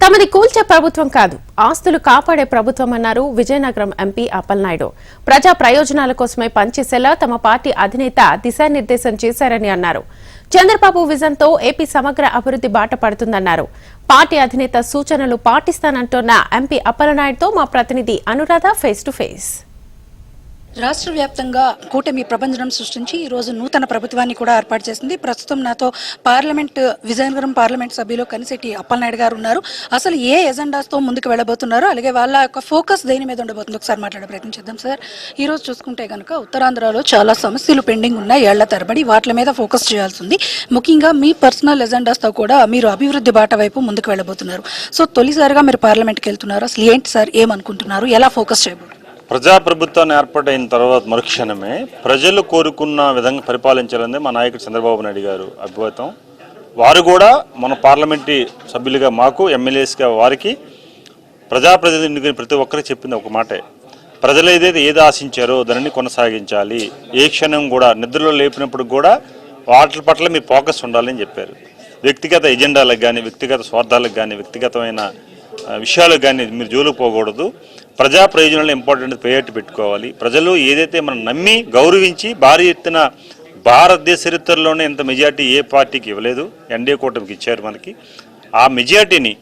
తమది కూల్చే ప్రభుత్వం కాదు, ఆస్తులు కాపాడే ప్రభుత్వం అన్నారు విజయనగరం ఎంపీ అప్పలనాయుడు. ప్రజా ప్రయోజనాల కోసమే పనిచేసేలా తమ పార్టీ అధినేత దిశానిర్దేశం చేశారని అన్నారు. చంద్రబాబు విజన్తో ఏపీ సమగ్ర అభివృద్ధి బాట పడుతుందన్నారు. పార్టీ అధినేత సూచనలు పాటిస్తానంటున్న ఎంపీ అప్పలనాయుడుతో మా ప్రతినిధి అనురాధ ఫేస్ టు ఫేస్. రాష్ట్ర వ్యాప్తంగా కూటమి ప్రపంచం సృష్టించి ఈ రోజు నూతన ప్రభుత్వాన్ని కూడా ఏర్పాటు చేసింది. ప్రస్తుతం నాతో విజయనగరం పార్లమెంట్ సభ్యులు కనిశెట్టి అప్పలనాయుడు గారు ఉన్నారు. అసలు ఏ ఎజెండాస్తో ముందుకు వెళ్ళబోతున్నారు, అలాగే వాళ్ళ యొక్క ఫోకస్ దేని మీద ఉండబోతుంది ఒకసారి మాట్లాడే ప్రయత్నం చేద్దాం. సార్, ఈ రోజు చూసుకుంటే కనుక ఉత్తరాంధ్రలో చాలా సమస్యలు పెండింగ్ ఉన్నాయి, ఏళ్ల తరబడి వాటి మీద ఫోకస్ చేయాల్సి ఉంది. ముఖ్యంగా మీ పర్సనల్ ఎజెండాస్తో కూడా మీరు అభివృద్ధి బాట వైపు ముందుకు వెళ్ళబోతున్నారు. సో తొలిసారిగా మీరు పార్లమెంట్కి వెళ్తున్నారు. అసలు ఏంటి సార్, ఏమనుకుంటున్నారు, ఎలా ఫోకస్ చేయబోతున్నారు? ప్రజాప్రభుత్వాన్ని ఏర్పాటైన తర్వాత మరుక్షణమే ప్రజలు కోరుకున్న విధంగా పరిపాలించాలని మా నాయకుడు చంద్రబాబు నాయుడు గారు అభిమతం. వారు కూడా మన పార్లమెంటరీ సభ్యులుగా మాకు ఎమ్మెల్యేస్గా వారికి ప్రజాప్రతినిధులు ప్రతి ఒక్కరికి చెప్పింది ఒక మాటే, ప్రజలు ఏది ఆశించారో దానిని కొనసాగించాలి. ఏ క్షణం కూడా నిద్రలో లేపినప్పుడు కూడా వాటి పట్ల మీ ఫోకస్ ఉండాలని చెప్పారు. వ్యక్తిగత ఎజెండాలకు కానీ, వ్యక్తిగత స్వార్థాలకు కానీ, వ్యక్తిగతమైన విషయాలకు కానీ మీరు జోలు పోకూడదు. ప్రజా ప్రయోజనాలను ఇంపార్టెంట్ ప్రయారిటీ పెట్టుకోవాలి. ప్రజలు ఏదైతే మనం నమ్మి గౌరవించి భారీ ఎత్తున భారతదేశ చరిత్రలోనే ఇంత మెజార్టీ ఏ పార్టీకి ఇవ్వలేదు, ఎన్డీఏ కూటమికి ఇచ్చారు మనకి. ఆ మెజార్టీని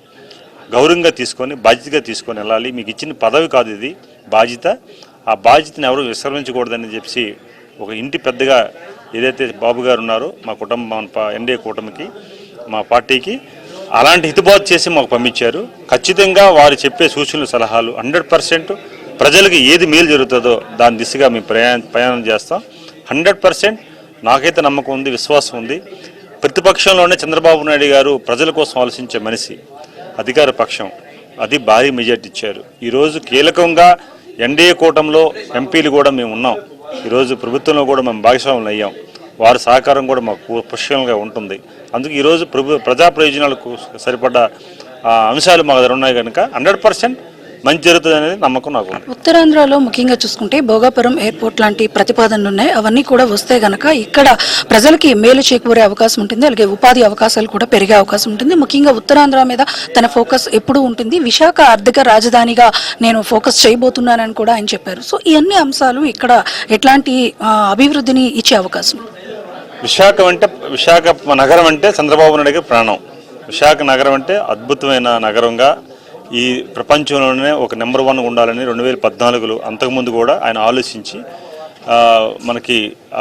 గౌరవంగా తీసుకొని బాధ్యతగా తీసుకొని వెళ్ళాలి. మీకు ఇచ్చిన పదవి కాదు, ఇది బాధ్యత. ఆ బాధ్యతను ఎవరు విస్మరించకూడదని చెప్పి ఒక ఇంటి పెద్దగా ఏదైతే బాబు గారు ఉన్నారో మా కుటుంబం ఎన్డీఏ కూటమికి మా పార్టీకి అలాంటి హితబోధ చేసి మాకు పంపించారు. ఖచ్చితంగా వారు చెప్పే సూచనలు సలహాలు 100% ప్రజలకు ఏది మేలు జరుగుతుందో దాని దిశగా మేము ప్రయాణం చేస్తాం. 100% నాకైతే నమ్మకం ఉంది, విశ్వాసం ఉంది. ప్రతిపక్షంలోనే చంద్రబాబు నాయుడు గారు ప్రజల కోసం ఆలోచించే మనిషి. అధికార పక్షం అది భారీ మెజార్టీ ఇచ్చారు. ఈరోజు కీలకంగా ఎన్డీఏ కూటమిలో ఎంపీలు కూడా మేము ఉన్నాం. ఈరోజు ప్రభుత్వంలో కూడా మేము భాగస్వాములు అయ్యాం. వారి సహకారం కూడా మాకు పుష్కలంగా ఉంటుంది. అందుకు ఈరోజు ప్రజా ప్రయోజనాలకు సరిపడ్డ అంశాలు మా దగ్గర ఉన్నాయి కనుక 100% మంచి జరుగుతుంది అనేది నమ్మకం నాకు ఉంది. ఉత్తరాంధ్రలో ముఖ్యంగా చూసుకుంటే భోగాపురం ఎయిర్పోర్ట్ లాంటి ప్రతిపాదనలు ఉన్నాయి. అవన్నీ కూడా వస్తే గనక ఇక్కడ ప్రజలకి మేలు చేకూరే అవకాశం ఉంటుంది, అలాగే ఉపాధి అవకాశాలు కూడా పెరిగే అవకాశం ఉంటుంది. ముఖ్యంగా ఉత్తరాంధ్ర మీద తన ఫోకస్ ఎప్పుడూ ఉంటుంది. విశాఖ ఆర్థిక రాజధానిగా నేను ఫోకస్ చేయబోతున్నానని కూడా ఆయన చెప్పారు. సో ఈ అన్ని అంశాలు ఇక్కడ ఎట్లాంటి అభివృద్ధిని ఇచ్చే అవకాశం? విశాఖ నగరం అంటే చంద్రబాబు నాయుడు ప్రాణం. విశాఖ నగరం అంటే అద్భుతమైన నగరంగా ఈ ప్రపంచంలోనే ఒక నెంబర్ 1 ఉండాలని 2014లో అంతకుముందు కూడా ఆయన ఆలోచించి మనకి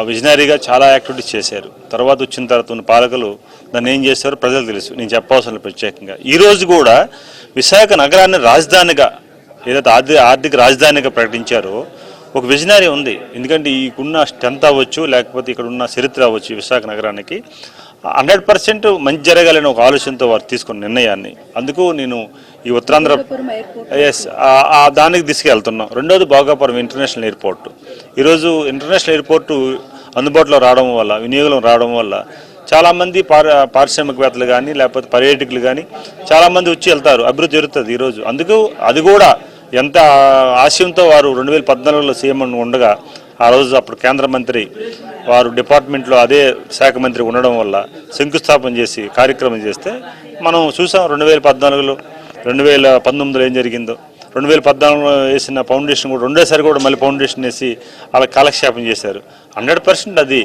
విజనరీగా చాలా యాక్టివిటీస్ చేశారు. తర్వాత వచ్చిన తర్వాత ఉన్న పాలకులు దాన్ని ఏం చేస్తారో ప్రజలు తెలుసు, నేను చెప్పవలసిన ప్రత్యేకంగా. ఈరోజు కూడా విశాఖ నగరాన్ని రాజధానిగా ఏదైతే ఆర్థిక రాజధానిగా ప్రకటించారో ఒక విజనరీ ఉంది. ఎందుకంటే ఈకున్న స్ట్రెంత్ అవ్వచ్చు, లేకపోతే ఇక్కడ ఉన్న చరిత్ర అవ్వచ్చు, విశాఖ నగరానికి 100% మంచి జరగాలని ఒక ఆలోచనతో వారు తీసుకున్న నిర్ణయాన్ని. అందుకు నేను ఈ ఉత్తరాంధ్ర దానికి తీసుకెళ్తున్నాం. రెండోది భోగాపురం ఇంటర్నేషనల్ ఎయిర్పోర్ట్. ఈరోజు ఇంటర్నేషనల్ ఎయిర్పోర్టు అందుబాటులో రావడం వల్ల, వినియోగం రావడం వల్ల చాలామంది పారిశ్రామికవేత్తలు కానీ, లేకపోతే పర్యాటకులు కానీ చాలామంది వచ్చి వెళ్తారు, అభివృద్ధి జరుగుతుంది ఈరోజు. అందుకు అది కూడా ఎంత ఆశయంతో వారు 2014లో సీఎం ఉండగా ఆ రోజు అప్పుడు కేంద్ర మంత్రి వారు డిపార్ట్మెంట్లో అదే శాఖ మంత్రి ఉండడం వల్ల శంకుస్థాపన చేసి కార్యక్రమం చేస్తే మనం చూసాం. 2014లో 2019లో ఏం జరిగిందో. 2014లో వేసిన ఫౌండేషన్ కూడా రెండోసారి కూడా మళ్ళీ ఫౌండేషన్ వేసి అలా కాలక్షేపం చేశారు. 100% అది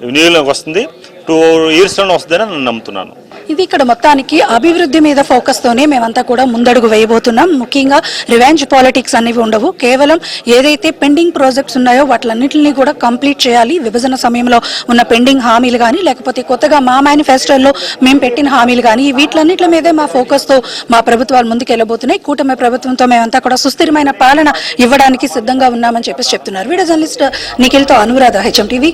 వినియోగంలోకి వస్తుంది. 2 yearsలోనే వస్తుందని నేను నమ్ముతున్నాను. ఇది ఇక్కడ మొత్తానికి అభివృద్ధి మీద ఫోకస్ తోనే మేమంతా కూడా ముందడుగు వేయబోతున్నాం. ముఖ్యంగా రివెంజ్ పాలిటిక్స్ అనేవి ఉండవు. కేవలం ఏదైతే పెండింగ్ ప్రాజెక్ట్స్ ఉన్నాయో వాటిలన్నింటినీ కూడా కంప్లీట్ చేయాలి. విభజన సమయంలో ఉన్న పెండింగ్ హామీలు కానీ, లేకపోతే కొత్తగా మా మేనిఫెస్టోలో మేము పెట్టిన హామీలు కానీ, వీటిలన్నింటి మీదే మా ఫోకస్తో మా ప్రభుత్వాలు ముందుకెళ్లబోతున్నాయి. కూటమి ప్రభుత్వంతో మేమంతా కూడా సుస్థిరమైన పాలన ఇవ్వడానికి సిద్ధంగా ఉన్నామని చెప్తున్నారు. వీడియో జర్నలిస్ట్ నిఖిల్తో అనురాధ, HM TV.